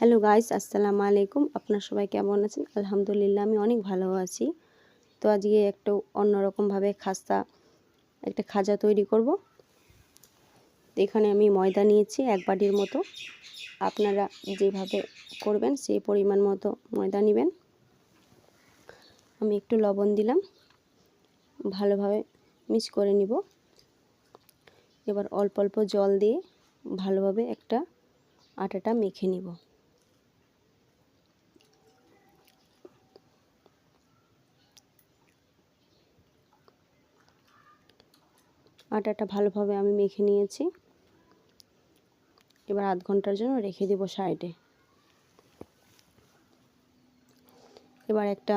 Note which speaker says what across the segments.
Speaker 1: Hello guys, আসসালামু আলাইকুম। আপনারা সবাই কেমন আছেন? আলহামদুলিল্লাহ আমি অনেক ভালো আছি। তো আজকে একটু অন্যরকমভাবে একটা খাজা তৈরি করব। তো এখানে আমি ময়দা নিয়েছি 1 বাটির মতো। আপনারা যেভাবে করবেন সেই পরিমাণ মতো ময়দা নেবেন। আমি একটু লবণ দিলাম, ভালোভাবে মিক্স করে নিব। এবার অল্প অল্প জল দিয়ে ভালোভাবে আটাটা মেখে নিব। আটাটা ভালোভাবে আমি মেখে নিয়েছি। এবার আধ ঘন্টার জন্য রেখে দেব সাইডে। এবার একটা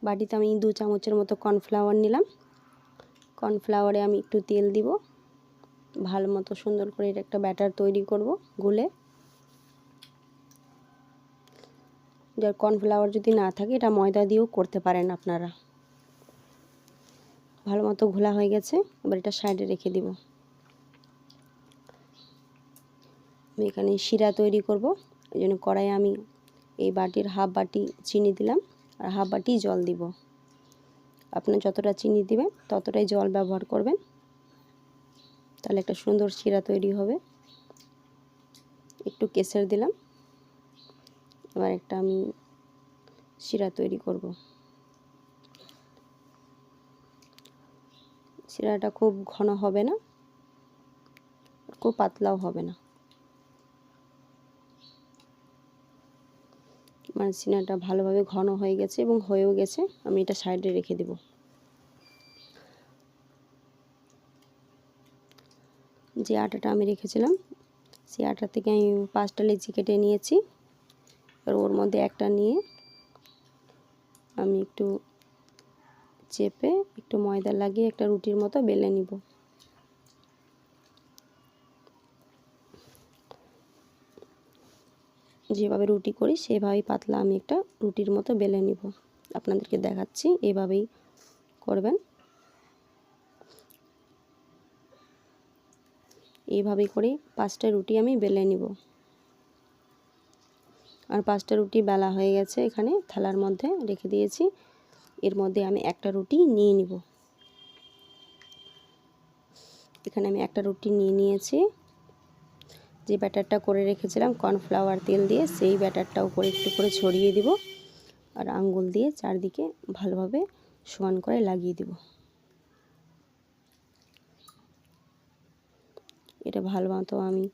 Speaker 1: বাটিতে আমি 2 চামচের মতো কর্নফ্লাওয়ার নিলাম। কর্নফ্লাওয়ারে আমি একটু তেল দিব। ভালো মতো সুন্দর করে এর একটা ব্যাটার তৈরি করব গুলে। যার কর্নফ্লাওয়ার যদি না থাকে এটা ময়দা দিয়েও করতে পারেন আপনারা। ভালো মতো ঘোলা হয়ে গেছে, এবার এটা সাইডে রেখে দিব। আমি এখানে শিরা তৈরি করব, এই জন্য কড়াইয়ে আমি এই বাটির হাফ বাটি চিনি দিলাম আর হাফ বাটি জল দিব। আপনি যতটা চিনি দিবেন ততটাই জল ব্যবহার করবেন, তাহলে একটা সুন্দর শিরা তৈরি হবে। একটু কেশর দিলাম। এবার আমি শিরা তৈরি করব। শিরাটা খুব ঘন হবে না, খুব পাতলাও হবে না, মানে শিরাটা ভালোভাবে ঘন হয়ে গেছে এবং হয়েও গেছে। আমি এটা সাইডে রেখে দেব। যে আটাটা আমি রেখেছিলাম সেই আটা থেকে আমি 5টা লেচি কেটে নিয়েছি। আর ওর মধ্যে একটা নিয়ে আমি একটু চেপে একটু ময়দা লাগিয়ে একটা রুটির মতো বেলে নিব। যেভাবে রুটি করি সেভাবেই পাতলা আমি একটা রুটির মতো বেলে নিব। আপনাদেরকে দেখাচ্ছি, এভাবেই করবেন। এইভাবেই করে 5টা রুটি আমি বেলে নিব। আর 5টা রুটি বেলা হয়ে গেছে, এখানে থালার মধ্যে রেখে দিয়েছি। এর মধ্যে আমি একটা রুটি নিয়ে নিব। এখানে আমি একটা রুটি নিয়ে নিয়েছি। যে ব্যাটারটা করে রেখেছিলাম কর্নফ্লাওয়ার তেল দিয়ে, সেই ব্যাটারটা উপরে একটু করে ছড়িয়ে দিব আর আঙ্গুল দিয়ে চারদিকে ভালোভাবে সমান করে লাগিয়ে দিব। এটা ভালো মতো আমি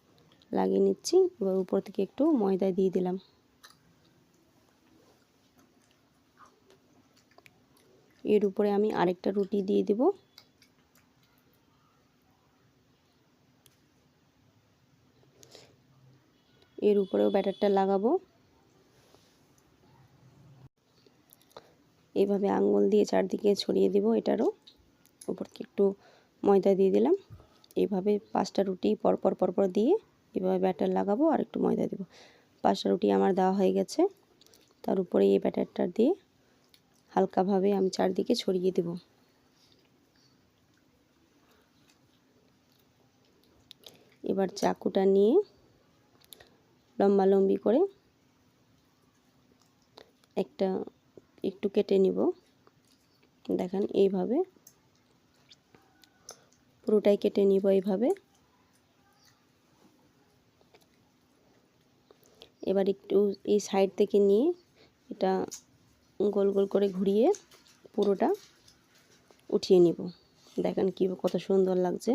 Speaker 1: লাগিয়ে নিচ্ছি। এবার উপর থেকে একটু ময়দা দিয়ে দিলাম। এর উপরে আমি আরেকটা রুটি দিয়ে দিব। এর উপরেও ব্যাটারটা লাগাবো। এইভাবে আঙ্গুল দিয়ে চারদিকে ছড়িয়ে দিব। এটারও উপর থেকে একটু ময়দা দিয়ে দিলাম। এইভাবে 5টা রুটি পরপর দিয়ে এভাবে ব্যাটার লাগাবো আর একটু ময়দা দেব। 5টা রুটি আমার দেওয়া হয়ে গেছে। তার উপরে এই ব্যাটারটা দিয়ে হালকাভাবে আমি চারদিকে ছড়িয়ে দেব। এবার চাকুটা নিয়ে লম্বালম্বি করে একটু কেটে নিব। দেখেন এইভাবে পুরোটাই কেটে নিব। এইভাবে এবার একটু এই সাইড থেকে নিয়ে এটা গোল গোল করে ঘুরিয়ে পুরোটা উঠিয়ে নিব। দেখেন কত সুন্দর লাগছে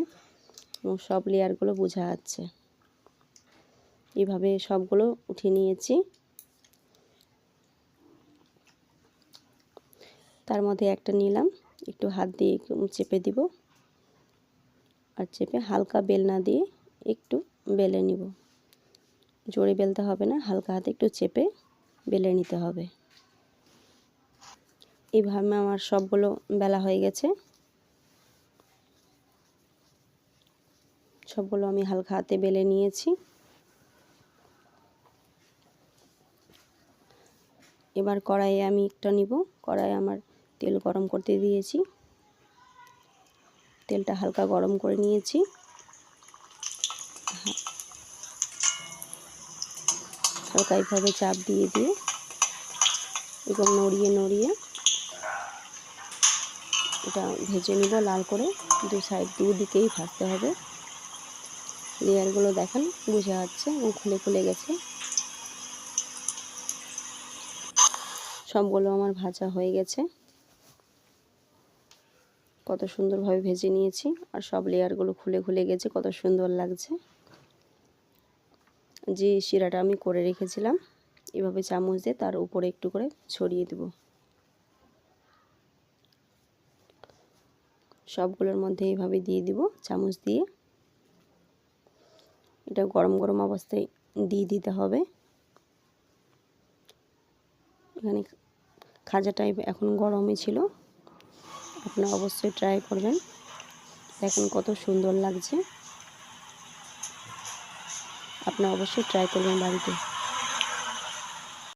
Speaker 1: এবং সব লেয়ারগুলো বোঝা যাচ্ছে। এইভাবে সবগুলো উঠিয়ে নিয়েছি। তার মধ্যে একটা নিলাম, একটু হাত দিয়ে চেপে দিব আর চেপে হালকা বেলনা দিয়ে একটু বেলে নিব। জোরে বেলতে হবে না, হালকা হাতে একটু চেপে বেলে নিতে হবে। এইভাবে আমার সবগুলো বেলা হয়ে গেছে। সবগুলো আমি হালকা হাতে বেলে নিয়েছি। এবার কড়াইয়ে আমি একটা নিব। কড়াইয়ে আমার তেল গরম করতে দিয়েছি। তেলটা হালকা গরম করে নিয়েছি। হালকা এইভাবে চাপ দিয়ে দিয়ে এবং নড়িয়ে নড়িয়ে এটা ভেজে নিব লাল করে। দুদিকেই ভাজতে হবে। লেয়ারগুলো দেখেন বোঝা যাচ্ছে এবং খুলে খুলে গেছে। সবগুলো আমার ভাজা হয়ে গেছে। কত সুন্দরভাবে ভেজে নিয়েছি আর সব লেয়ারগুলো খুলে খুলে গেছে, কত সুন্দর লাগছে। যে শিরাটা আমি করে রেখেছিলাম এভাবে চামচ দিয়ে তার উপরে একটু করে ছড়িয়ে দেব। সবগুলোর মধ্যে এইভাবে দিয়ে দিব চামচ দিয়ে। এটা গরম গরম অবস্থায় দিয়ে দিতে হবে। এখানে খাজাটা এখন গরমই ছিল, আপনারা অবশ্যই ট্রাই করবেন। দেখুন কত সুন্দর লাগছে, আপনারা অবশ্যই ট্রাই করবেন বাড়িতে।